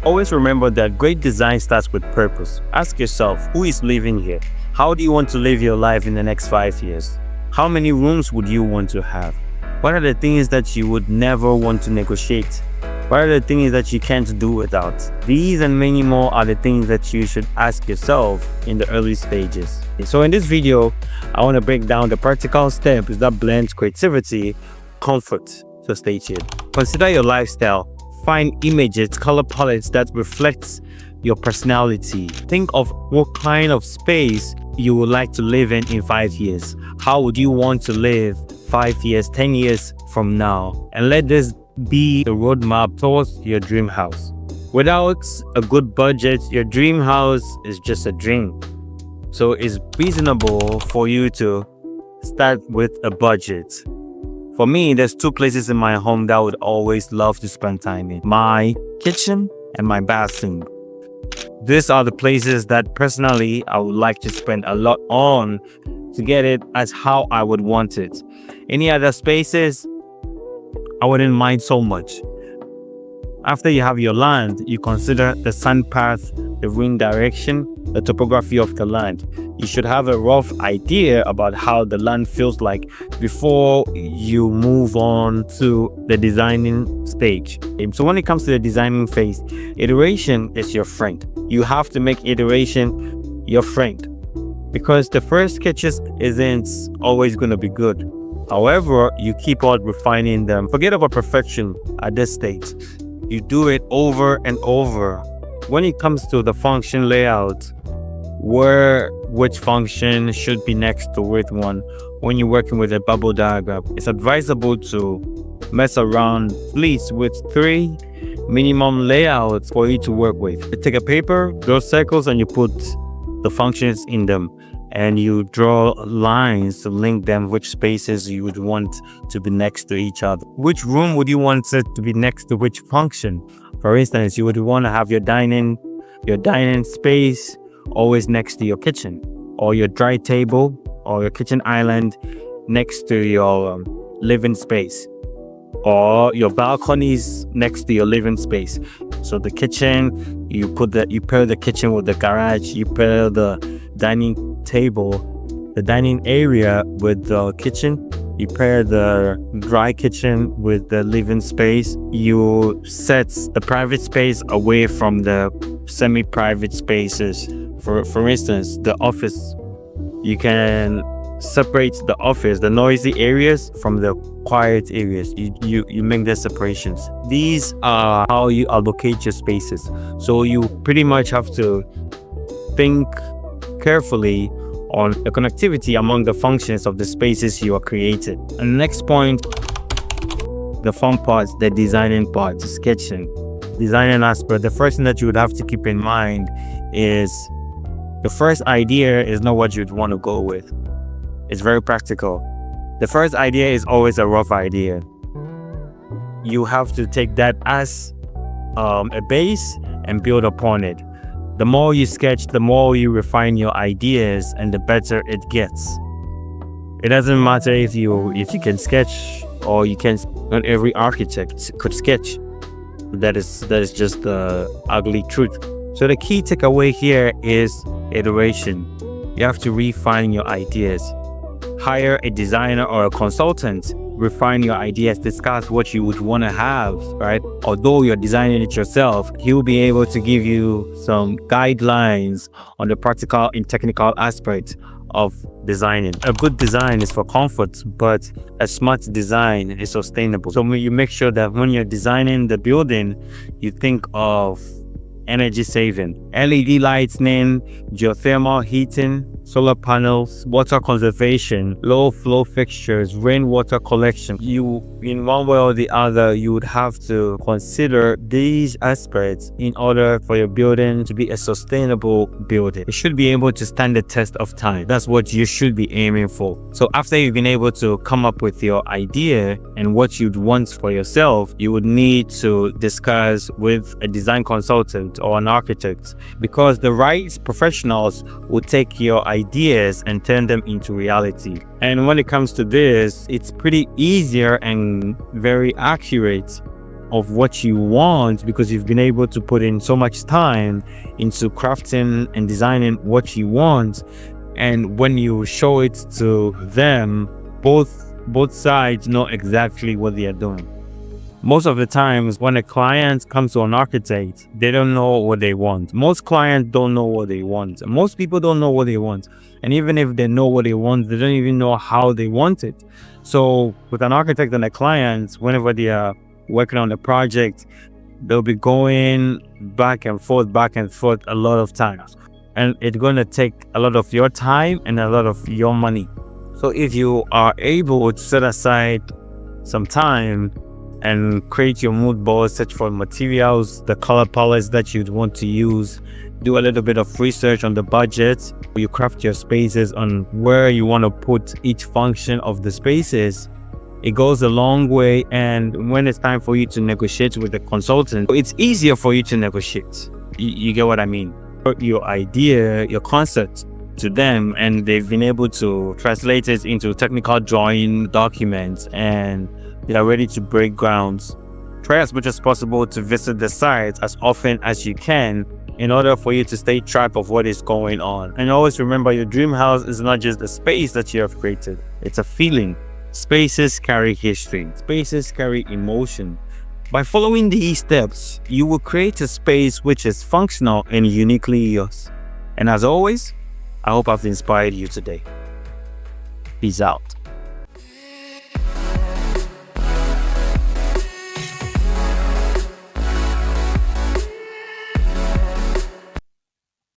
Always remember that great design starts with purpose. Ask yourself, who is living here? How do you want to live your life in the next 5 years? How many rooms would you want to have? What are the things that you would never want to negotiate? What are the things that you can't do without? These and many more are the things that you should ask yourself in the early stages. So in this video, I want to break down the practical steps that blend creativity, comfort. So stay tuned. Consider your lifestyle. Find images, color palettes that reflects your personality. Think of what kind of space you would like to live in 5 years. How would you want to live 5 years, 10 years from now? And let this be the roadmap towards your dream house. Without a good budget, your dream house is just a dream. So it's reasonable for you to start with a budget. For me, there's 2 places in my home that I would always love to spend time in: my kitchen and my bathroom. These are the places that personally I would like to spend a lot on to get it as how I would want it. Any other spaces, I wouldn't mind so much. After you have your land, you consider the sun path, the wind direction, the topography of the land. You should have a rough idea about how the land feels like before you move on to the designing stage. So when it comes to the designing phase, iteration is your friend. You have to make iteration your friend, because the first sketches isn't always going to be good. However, you keep on refining them. Forget about perfection at this stage. You do it over and over. When it comes to the function layout, which function should be next to which one, when you're working with a bubble diagram, it's advisable to mess around at least with 3 minimum layouts for you to work with. You take a paper, draw circles, and you put the functions in them. And you draw lines to link them, which spaces you would want to be next to each other. Which room would you want it to be next to which function? For instance, you would want to have your dining space always next to your kitchen, or your dry table or your kitchen island next to your living space, or your balconies next to your living space. So the kitchen, you pair the kitchen with the garage, you pair the dining table, the dining area with the kitchen, you pair the dry kitchen with the living space. You set the private space away from the semi-private spaces. For instance, the office, you can separate the office, the noisy areas, from the quiet areas. You make the separations. These are how you allocate your spaces. So you pretty much have to think carefully on the connectivity among the functions of the spaces you are creating. And the next point, the fun part, the designing part, the sketching. Designing aspect, the first thing that you would have to keep in mind is the first idea is not what you'd want to go with. It's very practical. The first idea is always a rough idea. You have to take that as a base and build upon it. The more you sketch, the more you refine your ideas, and the better it gets. It doesn't matter if you can sketch or you can. Not every architect could sketch. That is just the ugly truth. So the key takeaway here is iteration. You have to refine your ideas. Hire a designer or a consultant. Refine your ideas, discuss what you would want to have, right? Although you're designing it yourself, he'll be able to give you some guidelines on the practical and technical aspect of designing. A good design is for comfort, but a smart design is sustainable. So you make sure that when you're designing the building, you think of energy saving, LED lighting, geothermal heating, solar panels, water conservation, low flow fixtures, rainwater collection. You, in one way or the other, you would have to consider these aspects in order for your building to be a sustainable building. It should be able to stand the test of time. That's what you should be aiming for. So after you've been able to come up with your idea and what you'd want for yourself, you would need to discuss with a design consultant or an architect, because the right professionals will take your ideas and turn them into reality. And when it comes to this, it's pretty easier and very accurate of what you want because you've been able to put in so much time into crafting and designing what you want. And when you show it to them, both sides know exactly what they are doing. Most of the times when a client comes to an architect, they don't know what they want. Most clients don't know what they want. Most people don't know what they want. And even if they know what they want, they don't even know how they want it. So with an architect and a client, whenever they are working on a project, they'll be going back and forth a lot of times. And it's going to take a lot of your time and a lot of your money. So if you are able to set aside some time and create your mood board, search for materials, the color palettes that you'd want to use, do a little bit of research on the budget, you craft your spaces on where you want to put each function of the spaces, it goes a long way. And when it's time for you to negotiate with the consultant, it's easier for you to negotiate. You get what I mean? Your idea, your concept to them, and they've been able to translate it into technical drawing documents, and they are ready to break grounds. Try as much as possible to visit the site as often as you can in order for you to stay track of what is going on. And always remember, your dream house is not just a space that you have created, it's a feeling. Spaces carry history, spaces carry emotion. By following these steps, you will create a space which is functional and uniquely yours. And as always, I hope I've inspired you today. Peace out.